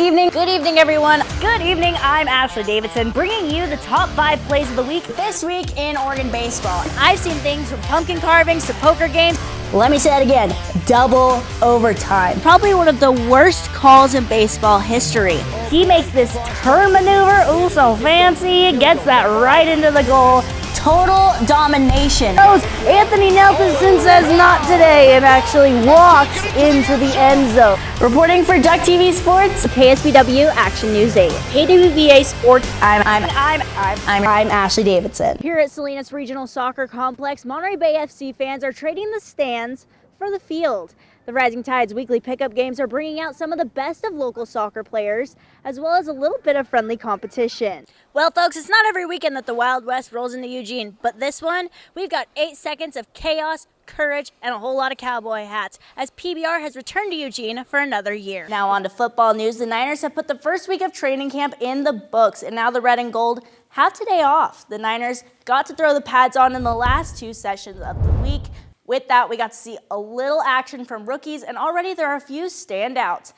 evening. Good evening, everyone. Good evening. I'm Ashley Davidson, bringing you the top 5 plays of the week this week in Oregon baseball. I've seen things from pumpkin carvings to poker games. Let me say that again, double overtime. Probably one of the worst calls in baseball history. He makes this turn maneuver, ooh, so fancy, gets that right into the goal. Total domination. Anthony Nelson says not today and actually walks into the end zone. Reporting for Duck TV Sports, KSBW Action News 8. KWVA Sports, I'm Ashley Davidson. Here at Salinas Regional Soccer Complex, Monterey Bay FC fans are trading the stands for the field. The Rising Tide's weekly pickup games are bringing out some of the best of local soccer players, as well as a little bit of friendly competition. Well, folks, it's not every weekend that the Wild West rolls into Eugene, but this one, we've got 8 seconds of chaos, courage, and a whole lot of cowboy hats, as PBR has returned to Eugene for another year. Now on to football news. The Niners have put the first week of training camp in the books, and now the Red and Gold have today off. The Niners got to throw the pads on in the last 2 sessions of the week. With that, we got to see a little action from rookies, and already there are a few standouts.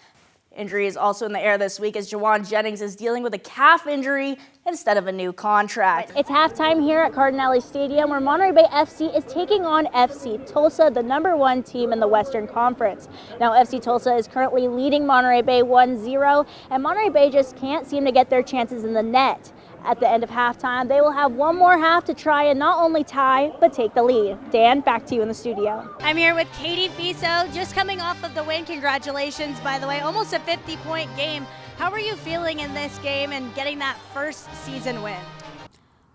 Injury is also in the air this week as Jawan Jennings is dealing with a calf injury instead of a new contract. It's halftime here at Cardinale Stadium, where Monterey Bay FC is taking on FC Tulsa, the #1 team in the Western Conference. Now, FC Tulsa is currently leading Monterey Bay 1-0, and Monterey Bay just can't seem to get their chances in the net. At the end of halftime, they will have one more half to try and not only tie, but take the lead. Dan, back to you in the studio. I'm here with Katie Fiso, just coming off of the win. Congratulations, by the way, almost a 50-point game. How are you feeling in this game and getting that first season win?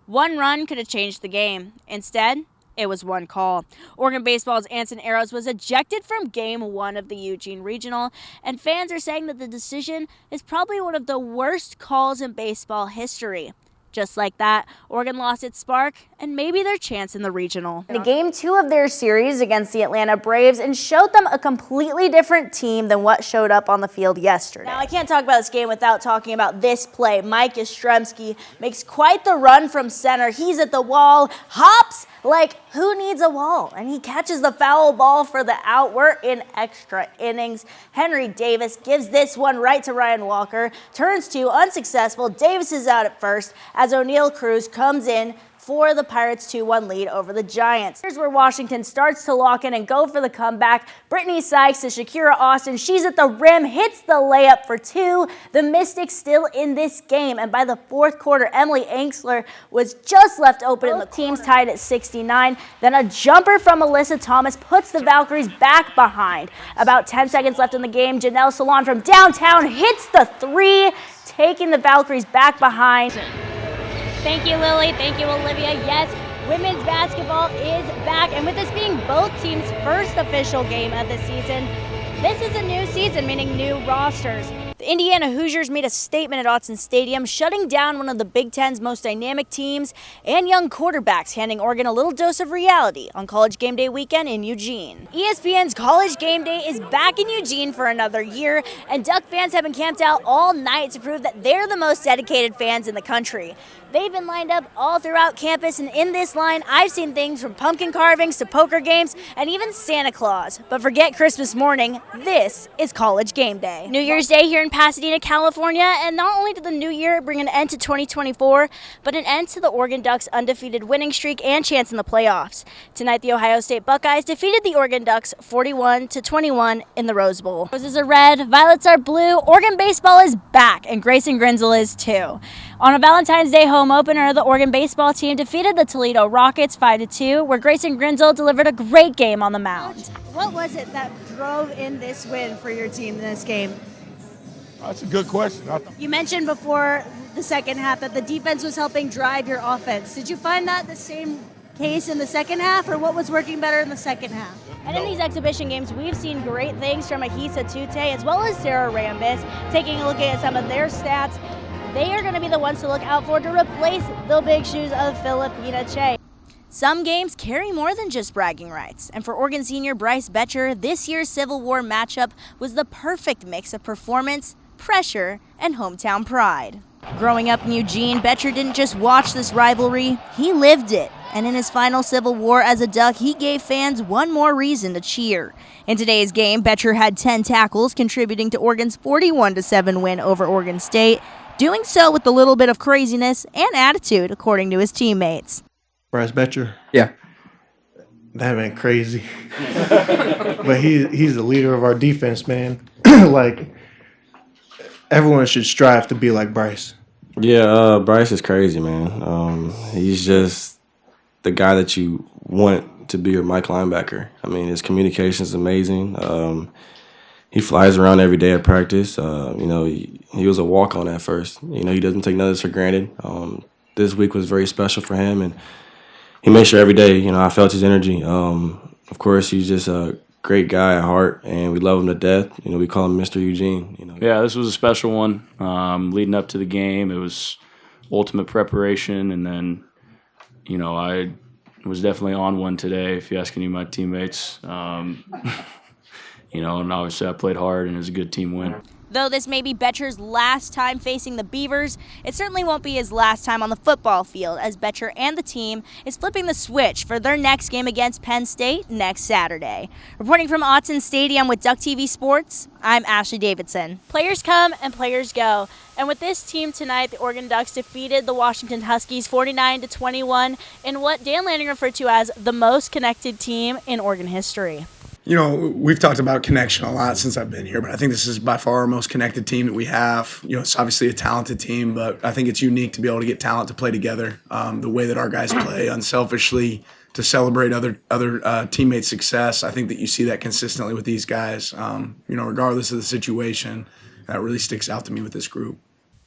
One run could have changed the game. Instead, it was one call. Oregon Baseball's Anson Arrows was ejected from Game 1 of the Eugene Regional, and fans are saying that the decision is probably one of the worst calls in baseball history. Just like that, Oregon lost its spark and maybe their chance in the regional. In Game 2 of their series against the Atlanta Braves, and showed them a completely different team than what showed up on the field yesterday. Now, I can't talk about this game without talking about this play. Mike Yastrzemski makes quite the run from center. He's at the wall, hops like who needs a wall? And he catches the foul ball for the out. We're in extra innings. Henry Davis gives this one right to Ryan Walker. Turns 2, unsuccessful. Davis is out at first as O'Neal Cruz comes in for the Pirates' 2-1 lead over the Giants. Here's where Washington starts to lock in and go for the comeback. Brittany Sykes to Shakira Austin. She's at the rim, hits the layup for 2. The Mystics still in this game, and by the 4th quarter, Emily Anxler was just left open and the team's tied at 69. Then a jumper from Alyssa Thomas puts the Valkyries back behind. About 10 seconds left in the game, Janelle Salon from downtown hits the 3, taking the Valkyries back behind. Thank you, Lily. Thank you, Olivia. Yes, women's basketball is back. And with this being both teams' first official game of the season, this is a new season, meaning new rosters. The Indiana Hoosiers made a statement at Autzen Stadium, shutting down one of the Big Ten's most dynamic teams and young quarterbacks, handing Oregon a little dose of reality on College Game Day weekend in Eugene. ESPN's College Game Day is back in Eugene for another year, and Duck fans have been camped out all night to prove that they're the most dedicated fans in the country. They've been lined up all throughout campus, and in this line, I've seen things from pumpkin carvings to poker games and even Santa Claus. But forget Christmas morning, this is College Game Day. New Year's Day here in Pasadena, California, and not only did the new year bring an end to 2024, but an end to the Oregon Ducks' undefeated winning streak and chance in the playoffs. Tonight, the Ohio State Buckeyes defeated the Oregon Ducks 41-21 in the Rose Bowl. Roses are red, violets are blue, Oregon baseball is back, and Grayson Grinzel is too. On a Valentine's Day home opener, the Oregon baseball team defeated the Toledo Rockets 5-2, where Grayson Grinzel delivered a great game on the mound. What was it that drove in this win for your team in this game? That's a good question. You mentioned before the second half that the defense was helping drive your offense. Did you find that the same case in the second half, or what was working better in the second half? And in these exhibition games, we've seen great things from Ahisa Tute as well as Sarah Rambis. Taking a look at some of their stats, they are going to be the ones to look out for to replace the big shoes of Filipina Che. Some games carry more than just bragging rights, and for Oregon senior Bryce Betcher, this year's Civil War matchup was the perfect mix of performance, pressure, and hometown pride. Growing up in Eugene, Betcher didn't just watch this rivalry, he lived it. And in his final Civil War as a Duck, he gave fans one more reason to cheer. In today's game, Betcher had 10 tackles, contributing to Oregon's 41-7 win over Oregon State, doing so with a little bit of craziness and attitude, according to his teammates. Bryce Betcher? Yeah. That man crazy. But he's the leader of our defense, man. Like, everyone should strive to be like Bryce. Yeah, Bryce is crazy, man. He's just the guy that you want to be your Mike linebacker. I mean, his communication is amazing. He flies around every day at practice. He was a walk-on at first. He doesn't take none of this for granted. This week was very special for him, and he made sure every day, I felt his energy. Of course, he's just a great guy at heart, and we love him to death. We call him Mr. Eugene. Yeah, this was a special one. Leading up to the game, it was ultimate preparation, and then, I was definitely on one today, if you ask any of my teammates. And obviously I played hard, and it was a good team win. Though this may be Betcher's last time facing the Beavers, it certainly won't be his last time on the football field, as Betcher and the team is flipping the switch for their next game against Penn State next Saturday. Reporting from Autzen Stadium with Duck TV Sports, I'm Ashley Davidson. Players come and players go. And with this team tonight, the Oregon Ducks defeated the Washington Huskies 49-21 in what Dan Lanning referred to as the most connected team in Oregon history. We've talked about connection a lot since I've been here, but I think this is by far our most connected team that we have. It's obviously a talented team, but I think it's unique to be able to get talent to play together. The way that our guys play unselfishly to celebrate other teammates' success. I think that you see that consistently with these guys. Regardless of the situation, that really sticks out to me with this group.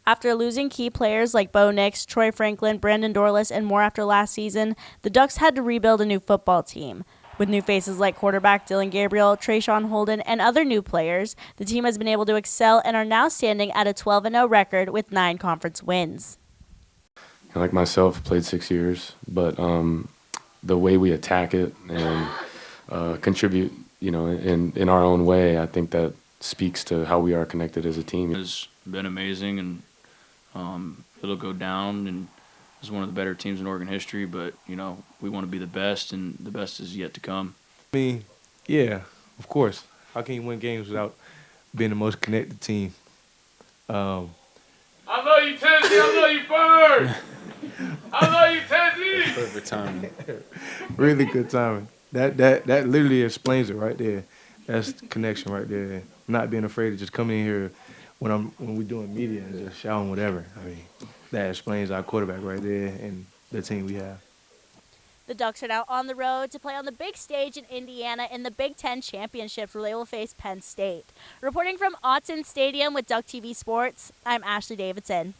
After losing key players like Bo Nix, Troy Franklin, Brandon Dorlus, and more after last season, the Ducks had to rebuild a new football team. With new faces like quarterback Dylan Gabriel, Trayshawn Holden, and other new players, the team has been able to excel and are now standing at a 12-0 record with 9 conference wins. Like myself, played 6 years, but the way we attack it and contribute, in our own way, I think that speaks to how we are connected as a team. It's been amazing, and it'll go down, and it's one of the better teams in Oregon history, but, we want to be the best, and the best is yet to come. Yeah, of course. How can you win games without being the most connected team? I love you, Tennessee. I love you, Bird. I love you, Tennessee. Perfect timing. Really good timing. That literally explains it right there. That's the connection right there. Not being afraid to just come in here when we're doing media and just shouting whatever. That explains our quarterback right there and the team we have. The Ducks are now on the road to play on the big stage in Indiana in the Big Ten Championship, where they will face Penn State. Reporting from Autzen Stadium with Duck TV Sports, I'm Ashley Davidson.